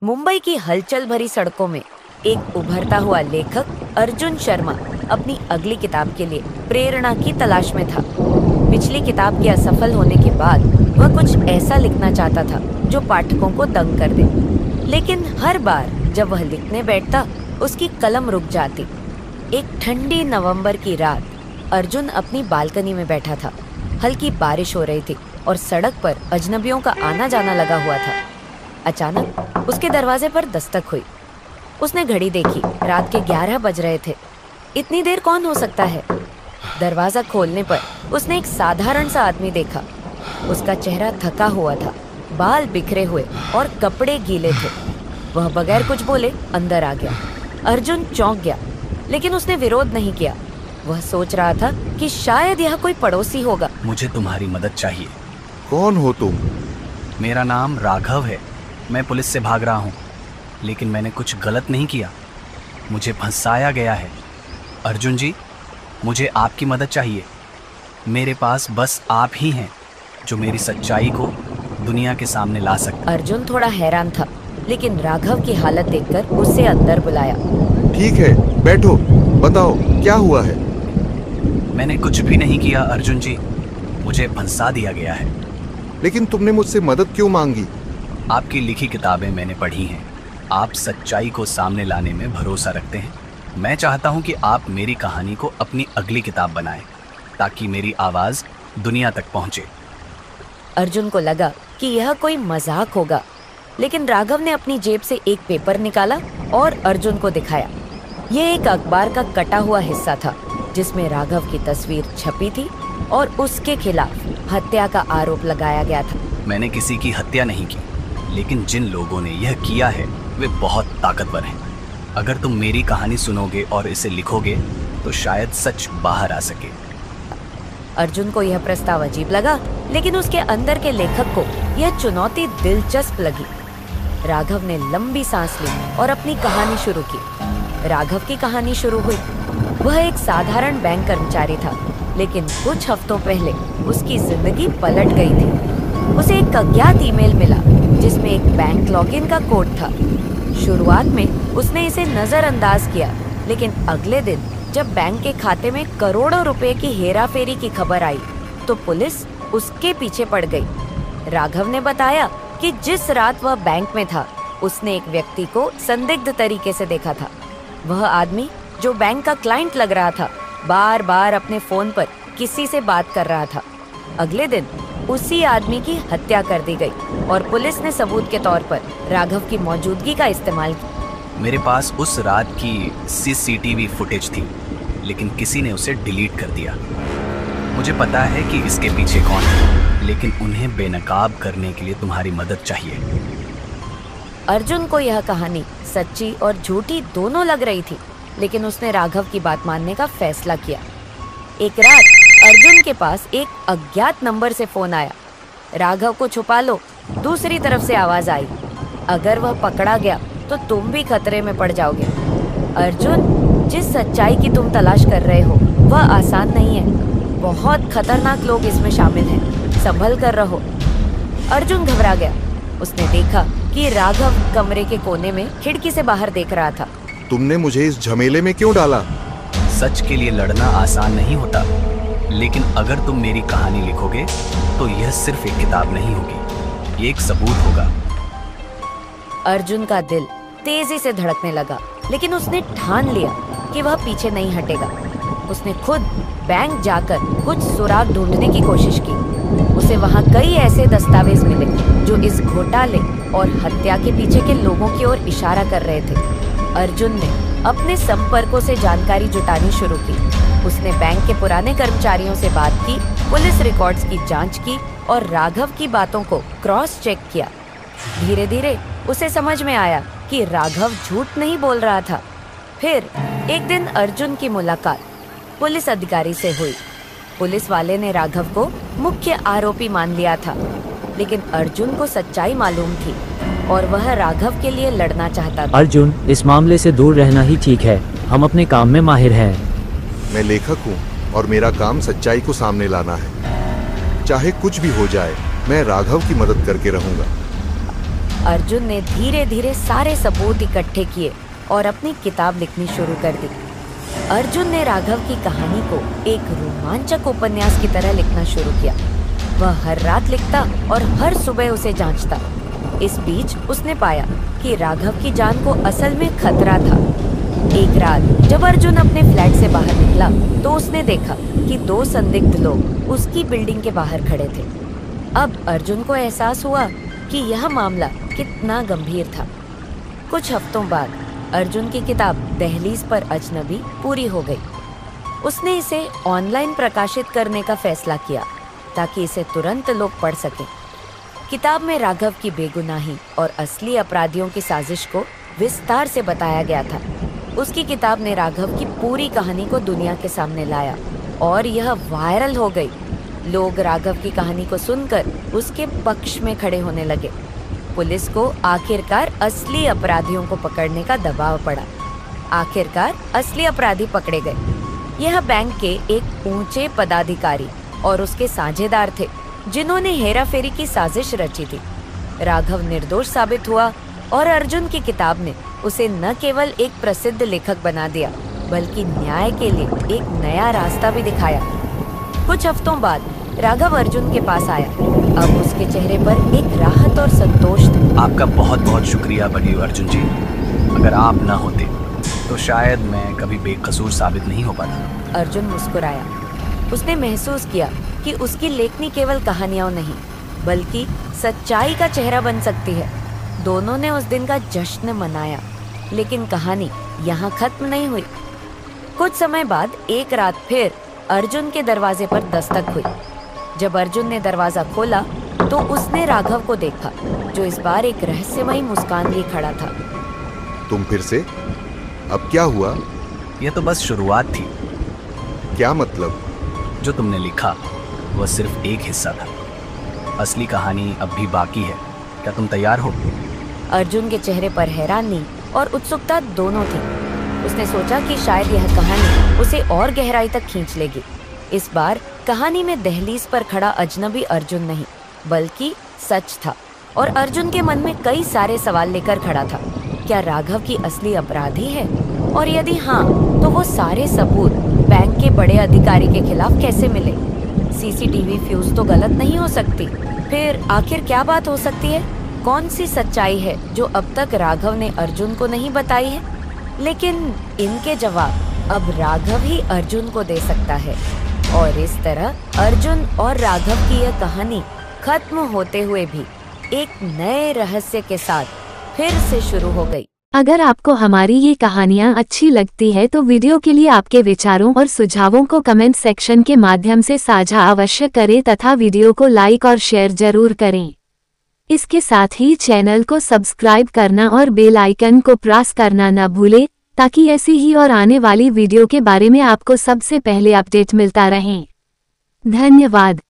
मुंबई की हलचल भरी सड़कों में एक उभरता हुआ लेखक अर्जुन शर्मा अपनी अगली किताब के लिए प्रेरणा की तलाश में था। पिछली किताब के असफल होने के बाद वह कुछ ऐसा लिखना चाहता था जो पाठकों को दंग कर दे, लेकिन हर बार जब वह लिखने बैठता उसकी कलम रुक जाती। एक ठंडी नवंबर की रात अर्जुन अपनी बालकनी में बैठा था। हल्की बारिश हो रही थी और सड़क पर अजनबियों का आना जाना लगा हुआ था। अचानक उसके दरवाजे पर दस्तक हुई। उसने घड़ी देखी, रात के 11 बज रहे थे। इतनी देर कौन हो सकता है? दरवाजा खोलने पर उसने एक साधारण सा आदमी देखा। उसका चेहरा थका हुआ था, बाल बिखरे हुए और कपड़े गीले थे। वह बगैर कुछ बोले अंदर आ गया। अर्जुन चौंक गया, लेकिन उसने विरोध नहीं किया। वह सोच रहा था कि शायद यह कोई पड़ोसी होगा। मुझे तुम्हारी मदद चाहिए। कौन हो तुम? मेरा नाम राघव है। मैं पुलिस से भाग रहा हूँ, लेकिन मैंने कुछ गलत नहीं किया। मुझे फंसाया गया है। अर्जुन जी, मुझे आपकी मदद चाहिए। मेरे पास बस आप ही हैं जो मेरी सच्चाई को दुनिया के सामने ला सकते। अर्जुन थोड़ा हैरान था, लेकिन राघव की हालत देखकर उसे अंदर बुलाया। ठीक है, बैठो, बताओ क्या हुआ है? मैंने कुछ भी नहीं किया अर्जुन जी, मुझे फंसा दिया गया है। लेकिन तुमने मुझसे मदद क्यों मांगी? आपकी लिखी किताबें मैंने पढ़ी हैं। आप सच्चाई को सामने लाने में भरोसा रखते हैं। मैं चाहता हूं कि आप मेरी कहानी को अपनी अगली किताब बनाएं, ताकि मेरी आवाज़ दुनिया तक पहुंचे। अर्जुन को लगा कि यह कोई मजाक होगा, लेकिन राघव ने अपनी जेब से एक पेपर निकाला और अर्जुन को दिखाया। यह एक अखबार का कटा हुआ हिस्सा था, जिसमें राघव की तस्वीर छपी थी और उसके खिलाफ हत्या का आरोप लगाया गया था। मैंने किसी की हत्या नहीं की, लेकिन जिन लोगों ने यह किया है वे बहुत ताकतवर हैं। अगर तुम मेरी कहानी सुनोगे और इसे लिखोगे तो शायद सच बाहर आ सके। अर्जुन को यह प्रस्ताव अजीब लगा, लेकिन उसके अंदर के लेखक को यह चुनौती दिलचस्प लगी। राघव ने लंबी सांस ली और अपनी कहानी शुरू की। राघव की कहानी शुरू हुई। वह एक साधारण बैंक कर्मचारी था, लेकिन कुछ हफ्तों पहले उसकी जिंदगी पलट गई थी। उसे एक अज्ञात ईमेल मिला, जिसमें एक बैंक लॉगिन का कोड था। शुरुआत में उसने इसे नजरअंदाज किया, लेकिन अगले दिन जब बैंक के खाते में करोड़ों रुपए की हेराफेरी की खबर आई, तो पुलिस उसके पीछे पड़ गई। राघव ने बताया कि जिस रात वह बैंक में था, उसने एक व्यक्ति को संदिग्ध तरीके से देखा था। वह आदमी, जो बैंक का क्लाइंट लग रहा था, बार बार अपने फोन पर किसी से बात कर रहा था। अगले दिन उसी आदमी की हत्या कर दी गई और पुलिस ने सबूत के तौर पर राघव की मौजूदगी का इस्तेमाल किया। मेरे पास उस रात की सीसीटीवी फुटेज थी, लेकिन किसी ने उसे डिलीट कर दिया। मुझे पता है कि इसके पीछे कौन है, लेकिन उन्हें बेनकाब करने के लिए तुम्हारी मदद चाहिए। अर्जुन को यह कहानी सच्ची और झूठी दोनों लग रही थी, लेकिन उसने राघव की बात मानने का फैसला किया। एक रात अर्जुन के पास एक अज्ञात नंबर से फोन आया। राघव को छुपा लो, दूसरी तरफ से आवाज आई। अगर वह पकड़ा गया तो तुम भी खतरे में पड़ जाओगे। अर्जुन, जिस सच्चाई की तुम तलाश कर रहे हो वह आसान नहीं है। बहुत खतरनाक लोग इसमें शामिल हैं, संभल कर रहो। अर्जुन घबरा गया। उसने देखा कि राघव कमरे के कोने में खिड़की से बाहर देख रहा था। तुमने मुझे इस झमेले में क्यों डाला? सच के लिए लड़ना आसान नहीं होता, लेकिन अगर तुम मेरी कहानी लिखोगे तो यह सिर्फ एक किताब नहीं होगी, ये एक सबूत होगा। अर्जुन का दिल तेजी से धड़कने लगा, लेकिन उसने ठान लिया कि वह पीछे नहीं हटेगा। उसने खुद बैंक जाकर कुछ सुराग ढूंढने की कोशिश की। उसे वहां कई ऐसे दस्तावेज मिले जो इस घोटाले और हत्या के पीछे के लोगों की ओर इशारा कर रहे थे। अर्जुन ने अपने संपर्कों से जानकारी जुटानी शुरू की। उसने बैंक के पुराने कर्मचारियों से बात की, पुलिस रिकॉर्ड्स की जांच की और राघव की बातों को क्रॉस चेक किया। धीरे धीरे उसे समझ में आया कि राघव झूठ नहीं बोल रहा था। फिर एक दिन अर्जुन की मुलाकात पुलिस अधिकारी से हुई। पुलिस वाले ने राघव को मुख्य आरोपी मान लिया था, लेकिन अर्जुन को सच्चाई मालूम थी और वह राघव के लिए लड़ना चाहता था। अर्जुन, इस मामले से दूर रहना ही ठीक है। हम अपने काम में माहिर हैं। मैं लेखक हूँ और मेरा काम सच्चाई को सामने लाना है। चाहे कुछ भी हो जाए, मैं राघव की मदद करके रहूंगा। अर्जुन ने धीरे धीरे सारे सबूत इकट्ठे किए और अपनी किताब लिखनी शुरू कर दी। अर्जुन ने राघव की कहानी को एक रोमांचक उपन्यास की तरह लिखना शुरू किया। वह हर रात लिखता और हर सुबह उसे जांचता। इस बीच उसने पाया कि राघव की जान को असल में खतरा था। एक रात जब अर्जुन अपने फ्लैट से बाहर निकला तो उसने देखा कि 2 संदिग्ध लोग उसकी बिल्डिंग के बाहर खड़े थे। अब अर्जुन को एहसास हुआ कि यह मामला कितना गंभीर था। कुछ हफ्तों बाद अर्जुन की किताब दहलीज पर अजनबी पूरी हो गई। उसने इसे ऑनलाइन प्रकाशित करने का फैसला किया ताकि इसे तुरंत लोग पढ़ सकें। किताब में राघव की बेगुनाही और असली अपराधियों की साजिश को विस्तार से बताया गया था। उसकी किताब ने राघव की पूरी कहानी को दुनिया के सामने लाया और यह वायरल हो गई। लोग राघव की कहानी को सुनकर उसके पक्ष में खड़े होने लगे। पुलिस को आखिरकार असली अपराधियों को पकड़ने का दबाव पड़ा। आखिरकार असली अपराधी पकड़े गए। यह बैंक के एक ऊंचे पदाधिकारी और उसके साझेदार थे जिन्होंने हेराफेरी की साजिश रची थी। राघव निर्दोष साबित हुआ और अर्जुन की किताब ने उसे न केवल एक प्रसिद्ध लेखक बना दिया बल्कि न्याय के लिए एक नया रास्ता भी दिखाया। कुछ हफ्तों बाद राघव अर्जुन के पास आया। अब उसके चेहरे पर एक राहत और संतोष था। आपका बहुत बहुत शुक्रिया बड़ी अर्जुन जी। अगर आप न होते तो शायद मैं कभी बेकसूर साबित नहीं हो पाता। अर्जुन मुस्कुराया। उसने महसूस किया कि उसकी लेखनी केवल कहानियां नहीं बल्कि सच्चाई का चेहरा बन सकती है। दोनों ने उस दिन का जश्न मनाया, लेकिन कहानी यहाँ खत्म नहीं हुई। कुछ समय बाद एक रात फिर अर्जुन के दरवाजे पर दस्तक हुई। जब अर्जुन ने दरवाजा खोला तो उसने राघव को देखा, जो इस बार एक रहस्यमयी मुस्कान लिए खड़ा था। तुम फिर से? अब क्या हुआ? यह तो बस शुरुआत थी। क्या मतलब? जो तुमने लिखा वह सिर्फ एक हिस्सा था। असली कहानी अब भी बाकी है। क्या तुम तैयार हो? अर्जुन के चेहरे पर हैरानी और उत्सुकता दोनों थी। उसने सोचा कि शायद यह कहानी उसे और गहराई तक खींच लेगी। इस बार कहानी में दहलीज पर खड़ा अजनबी अर्जुन नहीं बल्कि सच था और अर्जुन के मन में कई सारे सवाल लेकर खड़ा था। क्या राघव की असली अपराधी है? और यदि हाँ, तो वो सारे सबूत बैंक के बड़े अधिकारी के खिलाफ कैसे मिले? सीसीटीवी फ्यूज तो गलत नहीं हो सकती। फिर आखिर क्या बात हो सकती है? कौन सी सच्चाई है जो अब तक राघव ने अर्जुन को नहीं बताई है? लेकिन इनके जवाब अब राघव ही अर्जुन को दे सकता है। और इस तरह अर्जुन और राघव की यह कहानी खत्म होते हुए भी एक नए रहस्य के साथ फिर से शुरू हो गई। अगर आपको हमारी ये कहानियाँ अच्छी लगती है तो वीडियो के लिए आपके विचारों और सुझावों को कमेंट सेक्शन के माध्यम से साझा अवश्य करें तथा वीडियो को लाइक और शेयर जरूर करें। इसके साथ ही चैनल को सब्सक्राइब करना और बेल आइकन को प्रेस करना न भूलें ताकि ऐसी ही और आने वाली वीडियो के बारे में आपको सबसे पहले अपडेट मिलता रहे। धन्यवाद।